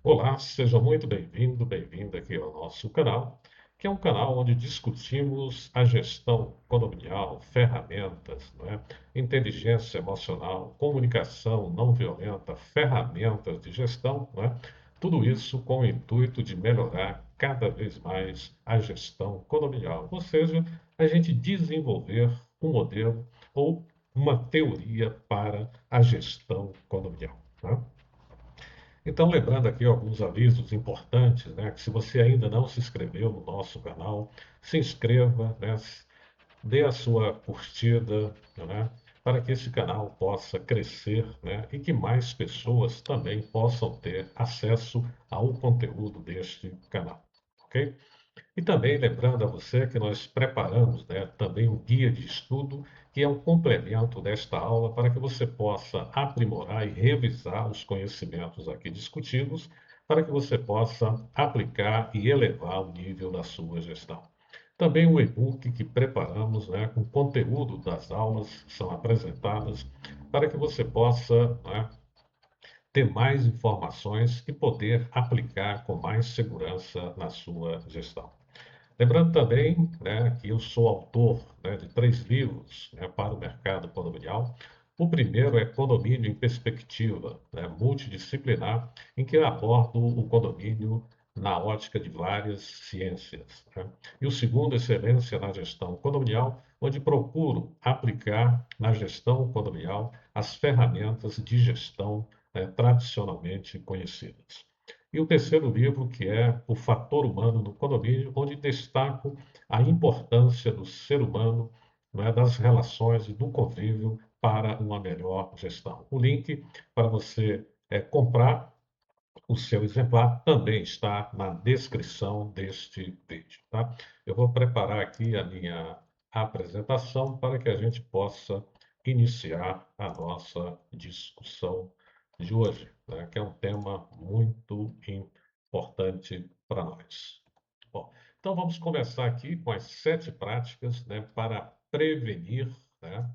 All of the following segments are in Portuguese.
Olá, seja muito bem-vindo, bem-vinda aqui ao nosso canal, que é um canal onde discutimos a gestão condominial, ferramentas, não é? Inteligência emocional, comunicação não violenta, ferramentas de gestão, não é? Tudo isso com o intuito de melhorar cada vez mais a gestão condominial, ou seja, a gente desenvolver um modelo ou uma teoria para a gestão condominial. Não é? Então, lembrando aqui alguns avisos importantes, né? Que se você ainda não se inscreveu no nosso canal, se inscreva, né? Dê a sua curtida, né? Para que esse canal possa crescer, né? E que mais pessoas também possam ter acesso ao conteúdo deste canal, ok? E também lembrando a você que nós preparamos, né, também um guia de estudo, que é um complemento desta aula para que você possa aprimorar e revisar os conhecimentos aqui discutidos, para que você possa aplicar e elevar o nível da sua gestão. Também um e-book que preparamos, né, com conteúdo das aulas que são apresentadas, para que você possa, né, ter mais informações e poder aplicar com mais segurança na sua gestão. Lembrando também, né, que eu sou autor, né, de 3 livros, né, para o mercado condominial. O primeiro é Condomínio em Perspectiva, né, multidisciplinar, em que eu abordo o condomínio na ótica de várias ciências, né? E o segundo, Excelência na Gestão Condominial, onde procuro aplicar na gestão condominial as ferramentas de gestão, tradicionalmente conhecidas. E o terceiro livro, que é O Fator Humano no Condomínio, onde destaco a importância do ser humano, não é, das relações e do convívio para uma melhor gestão. O link para você comprar o seu exemplar também está na descrição deste vídeo, tá? Eu vou preparar aqui a minha apresentação para que a gente possa iniciar a nossa discussão de hoje, né, que é um tema muito importante para nós. Bom, então vamos começar aqui com as 7 práticas, né, para prevenir, né,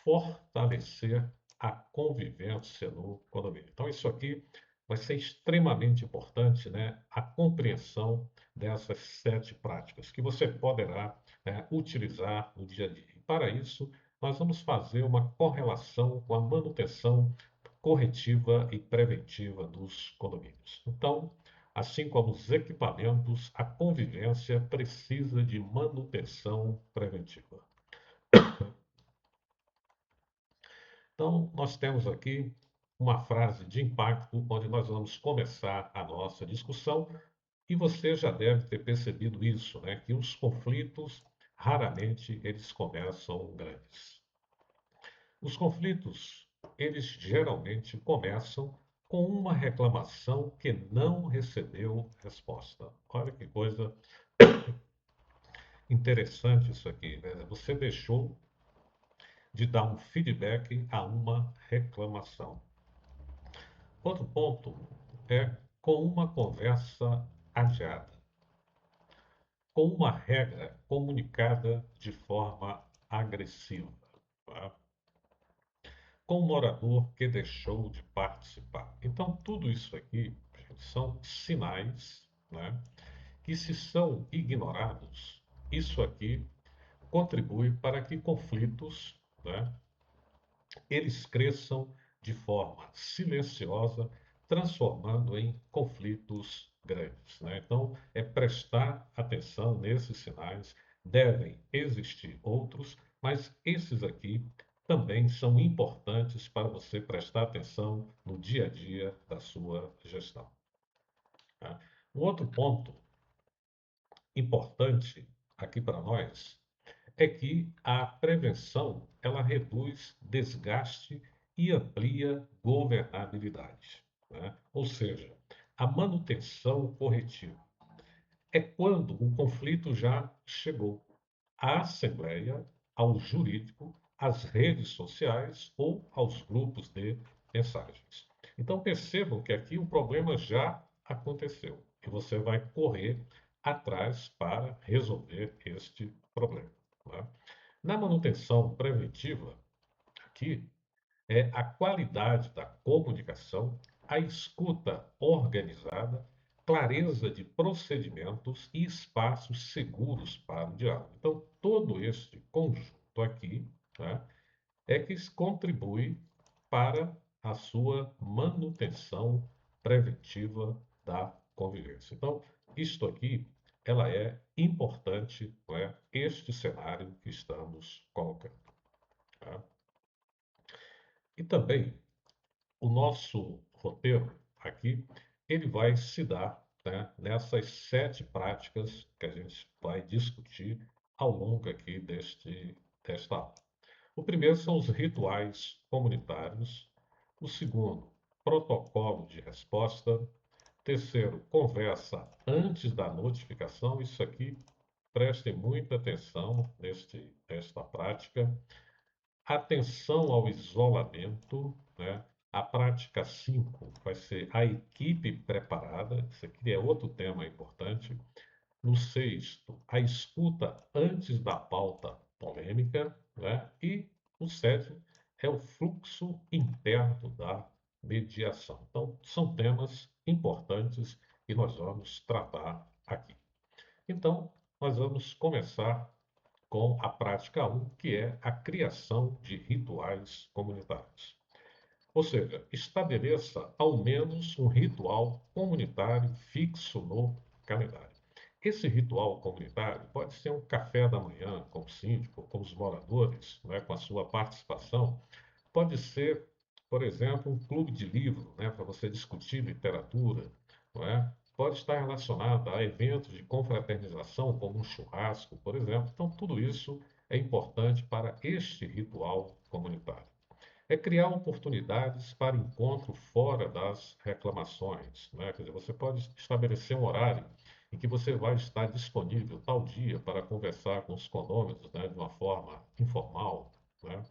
fortalecer a convivência no condomínio. Então, isso aqui vai ser extremamente importante, né? A compreensão dessas 7 práticas que você poderá, né, utilizar no dia a dia. E para isso, nós vamos fazer uma correlação com a manutenção corretiva e preventiva dos condomínios. Então, assim como os equipamentos, a convivência precisa de manutenção preventiva. Então, nós temos aqui uma frase de impacto, onde nós vamos começar a nossa discussão, e você já deve ter percebido isso, né? Que os conflitos, raramente, eles começam grandes. Os conflitos, eles geralmente começam com uma reclamação que não recebeu resposta. Olha que coisa interessante isso aqui, né? Você deixou de dar um feedback a uma reclamação. Outro ponto é com uma conversa adiada, com uma regra comunicada de forma agressiva, tá? Com um morador que deixou de participar. Então, tudo isso aqui, gente, são sinais, né, que, se são ignorados, isso aqui contribui para que conflitos, né, eles cresçam de forma silenciosa, transformando em conflitos grandes, né? Então, é prestar atenção nesses sinais. Devem existir outros, mas esses aqui também são importantes para você prestar atenção no dia a dia da sua gestão, tá? Um outro ponto importante aqui para nós é que a prevenção ela reduz desgaste e amplia governabilidade, né? Ou seja, a manutenção corretiva é quando o conflito já chegou à Assembleia, ao jurídico, às redes sociais ou aos grupos de mensagens. Então percebam que aqui o problema já aconteceu e você vai correr atrás para resolver este problema, né? Na manutenção preventiva, aqui, é a qualidade da comunicação a escuta organizada, clareza de procedimentos e espaços seguros para o diálogo. Então, todo este conjunto aqui, né, é que contribui para a sua manutenção preventiva da convivência. Então, isto aqui, ela é importante, não é? Este cenário que estamos colocando. Tá? E também o nosso roteiro aqui, ele vai se dar, né, nessas 7 práticas que a gente vai discutir ao longo aqui desta aula. O primeiro são os rituais comunitários. O segundo, protocolo de resposta. Terceiro, conversa antes da notificação. Isso aqui, prestem muita atenção nesta prática. Atenção ao isolamento, né? A prática 5 vai ser a equipe preparada. Isso aqui é outro tema importante. No sexto, a escuta antes da pauta polêmica, né? E o sétimo é o fluxo interno da mediação. Então, são temas importantes que nós vamos tratar aqui. Então, nós vamos começar com a prática um, que é a criação de rituais comunitários. Ou seja, estabeleça ao menos um ritual comunitário fixo no calendário. Esse ritual comunitário pode ser um café da manhã com o síndico, com os moradores, né, com a sua participação. Pode ser, por exemplo, um clube de livro, né, para você discutir literatura. Não é? Pode estar relacionado a eventos de confraternização, como um churrasco, por exemplo. Então, tudo isso é importante para este ritual comunitário. É criar oportunidades para encontro fora das reclamações, né? Quer dizer, você pode estabelecer um horário em que você vai estar disponível tal dia para conversar com os condôminos, né, de uma forma informal, né?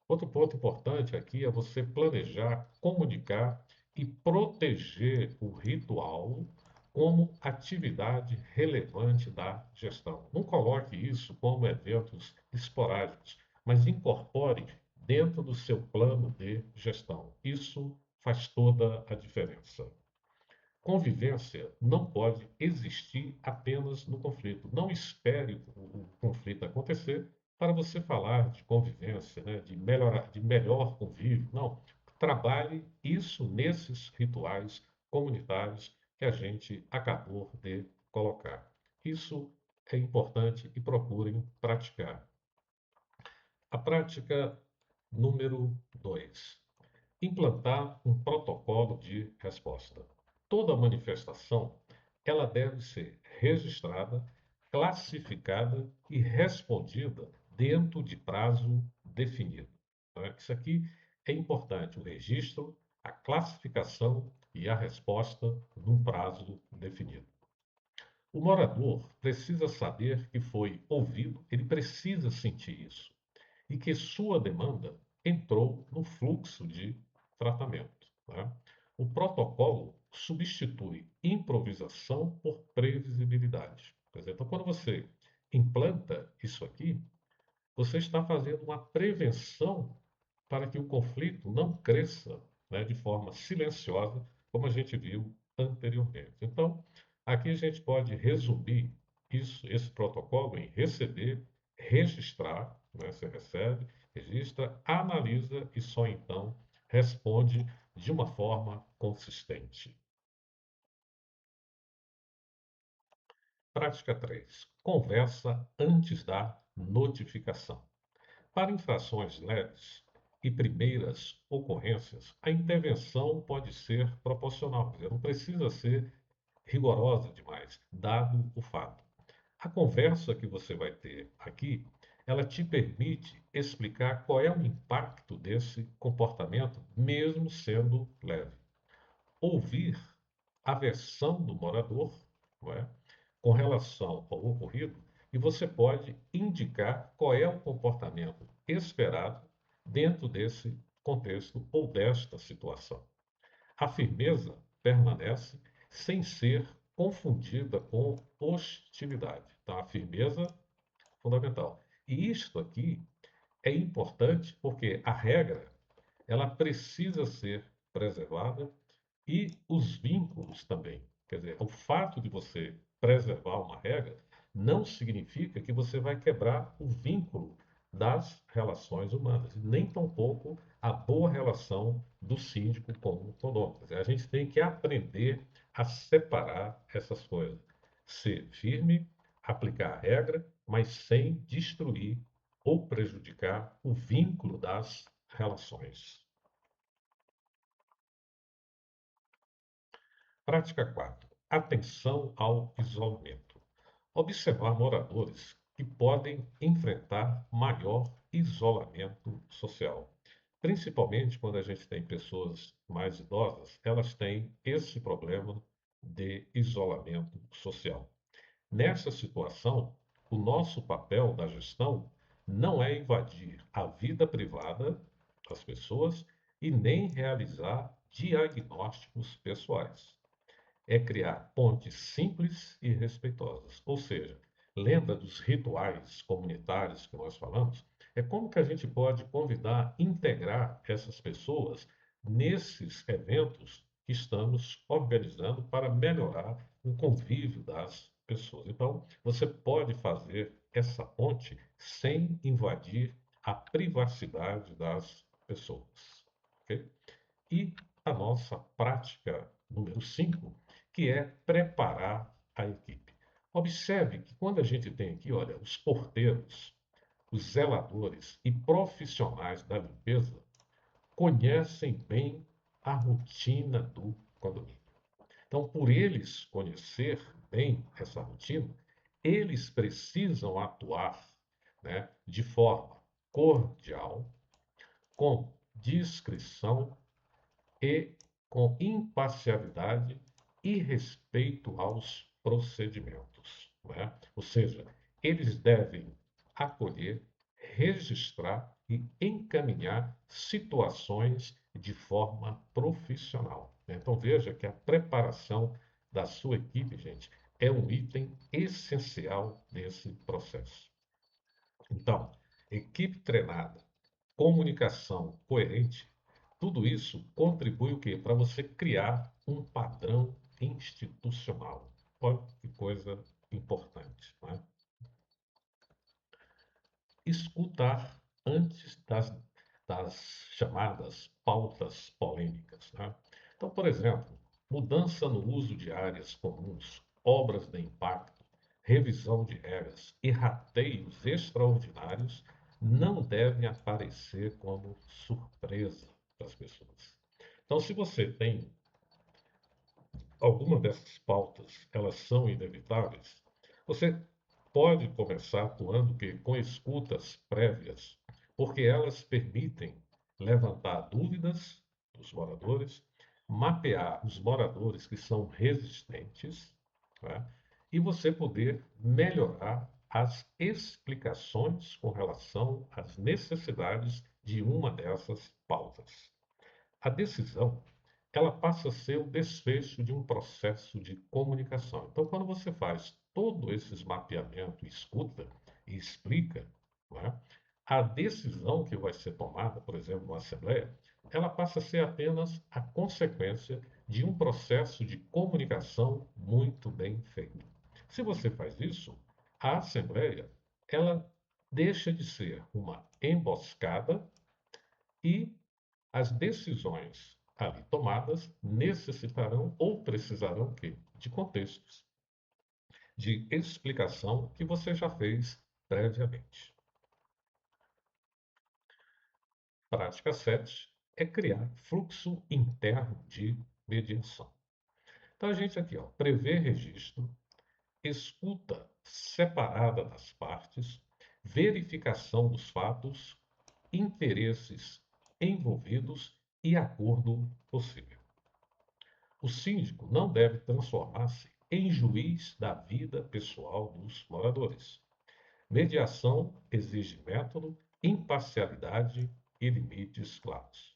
Outro ponto importante aqui é você planejar, comunicar e proteger o ritual como atividade relevante da gestão. Não coloque isso como eventos esporádicos, mas incorpore dentro do seu plano de gestão. Isso faz toda a diferença. Convivência não pode existir apenas no conflito. Não espere o conflito acontecer para você falar de convivência, né, de melhorar, de melhor convívio. Não. Trabalhe isso nesses rituais comunitários que a gente acabou de colocar. Isso é importante e procurem praticar. A prática número 2: implantar um protocolo de resposta. Toda manifestação, ela deve ser registrada, classificada e respondida dentro de prazo definido. Tá? Isso aqui é importante, o registro, a classificação e a resposta num prazo definido. O morador precisa saber que foi ouvido, ele precisa sentir isso e que sua demanda entrou no fluxo de tratamento. Né? O protocolo substitui improvisação por previsibilidade. Quer dizer, então, quando você implanta isso aqui, você está fazendo uma prevenção para que o conflito não cresça, né, de forma silenciosa, como a gente viu anteriormente. Então, aqui a gente pode resumir esse protocolo em receber, registrar, né, você recebe, registra, analisa e só então responde de uma forma consistente. Prática 3: conversa antes da notificação. Para infrações leves e primeiras ocorrências, a intervenção pode ser proporcional, quer dizer, não precisa ser rigorosa demais, dado o fato. A conversa que você vai ter aqui, ela te permite explicar qual é o impacto desse comportamento, mesmo sendo leve. Ouvir a versão do morador, não é, com relação ao ocorrido, e você pode indicar qual é o comportamento esperado dentro desse contexto ou desta situação. A firmeza permanece sem ser confundida com hostilidade. Então, a firmeza é fundamental. E isto aqui é importante porque a regra ela precisa ser preservada E os vínculos também. Quer dizer, o fato de você preservar uma regra não significa que você vai quebrar o vínculo das relações humanas, e nem tampouco a boa relação do síndico com o condômino. Quer dizer, a gente tem que aprender a separar essas coisas. Ser firme, aplicar a regra, mas sem destruir ou prejudicar o vínculo das relações. Prática 4. Atenção ao isolamento. Observar moradores que podem enfrentar maior isolamento social. Principalmente quando a gente tem pessoas mais idosas, elas têm esse problema de isolamento social. Nessa situação, o nosso papel da gestão não é invadir a vida privada das pessoas e nem realizar diagnósticos pessoais. É criar pontes simples e respeitosas. Ou seja, lembra dos rituais comunitários que nós falamos? É como que a gente pode convidar, integrar essas pessoas nesses eventos que estamos organizando para melhorar o convívio das pessoas. Então, você pode fazer essa ponte sem invadir a privacidade das pessoas. Ok? E a nossa prática número 5, que é preparar a equipe. Observe que quando a gente tem aqui, olha, os porteiros, os zeladores e profissionais da limpeza conhecem bem a rotina do condomínio. Então, por eles conhecer bem essa rotina, eles precisam atuar, né, de forma cordial, com discrição e com imparcialidade e respeito aos procedimentos. Não é? Ou seja, eles devem acolher, registrar e encaminhar situações de forma profissional. Né? Então veja que a preparação da sua equipe, gente, é um item essencial desse processo. Então, equipe treinada, comunicação coerente, tudo isso contribui o quê? Para você criar um padrão institucional. Olha que coisa importante, não é? Escutar antes das chamadas pautas polêmicas, né? Então, por exemplo, mudança no uso de áreas comuns, obras de impacto, revisão de regras e rateios extraordinários não devem aparecer como surpresa para as pessoas. Então, se você tem alguma dessas pautas, elas são inevitáveis, você pode começar atuando com escutas prévias, porque elas permitem levantar dúvidas dos moradores, mapear os moradores que são resistentes, né? E você poder melhorar as explicações com relação às necessidades de uma dessas pautas. A decisão, ela passa a ser o desfecho de um processo de comunicação. Então, quando você faz todo esse mapeamento, escuta e explica, não é? A decisão que vai ser tomada, por exemplo, na Assembleia, ela passa a ser apenas a consequência de um processo de comunicação muito bem feito. Se você faz isso, a Assembleia, ela deixa de ser uma emboscada e as decisões ali tomadas necessitarão ou precisarão quê? De contextos, de explicação que você já fez previamente. Prática 7 é criar fluxo interno de mediação. Então a gente aqui, ó, prevê registro, escuta separada das partes, verificação dos fatos, interesses envolvidos e acordo possível. O síndico não deve transformar-se em juiz da vida pessoal dos moradores. Mediação exige método, imparcialidade e limites claros.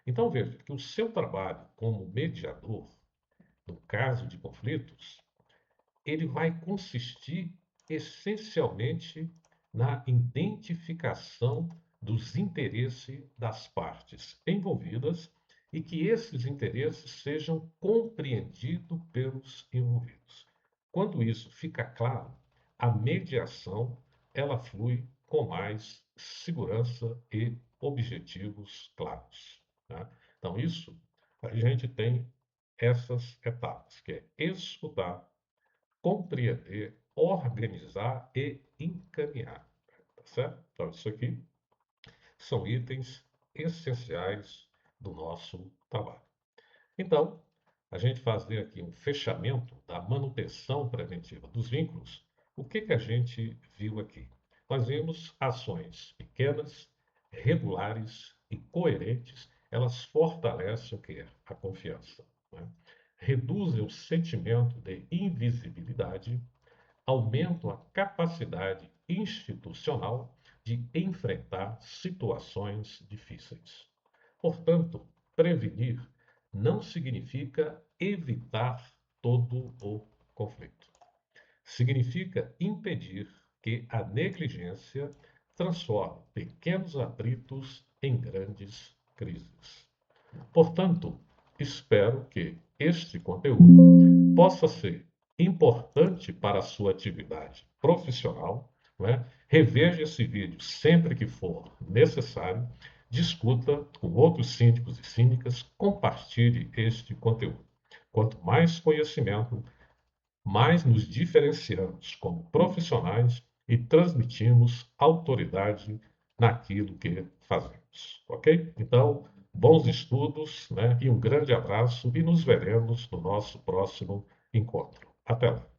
Então veja que o seu trabalho como mediador, no caso de conflitos, ele vai consistir essencialmente na identificação dos interesses das partes envolvidas e que esses interesses sejam compreendidos pelos envolvidos. Quando isso fica claro, a mediação ela flui com mais segurança e objetivos claros, tá? Então, isso a gente tem essas etapas, que é escutar, compreender, organizar e encaminhar, tá certo? Então, isso aqui são itens essenciais do nosso trabalho. Então, a gente fazer aqui um fechamento da manutenção preventiva dos vínculos, o que que a gente viu aqui? Nós vimos ações pequenas, regulares e coerentes, elas fortalecem o que? A confiança, né? Reduzem o sentimento de invisibilidade, aumentam a capacidade institucional de enfrentar situações difíceis. Portanto, prevenir não significa evitar todo o conflito. Significa impedir que a negligência transforme pequenos atritos em grandes crises. Portanto, espero que este conteúdo possa ser importante para a sua atividade profissional, não é? Reveja esse vídeo sempre que for necessário, discuta com outros síndicos e síndicas, compartilhe este conteúdo. Quanto mais conhecimento, mais nos diferenciamos como profissionais e transmitimos autoridade naquilo que fazemos, ok? Então, bons estudos, né? E um grande abraço e nos veremos no nosso próximo encontro. Até lá.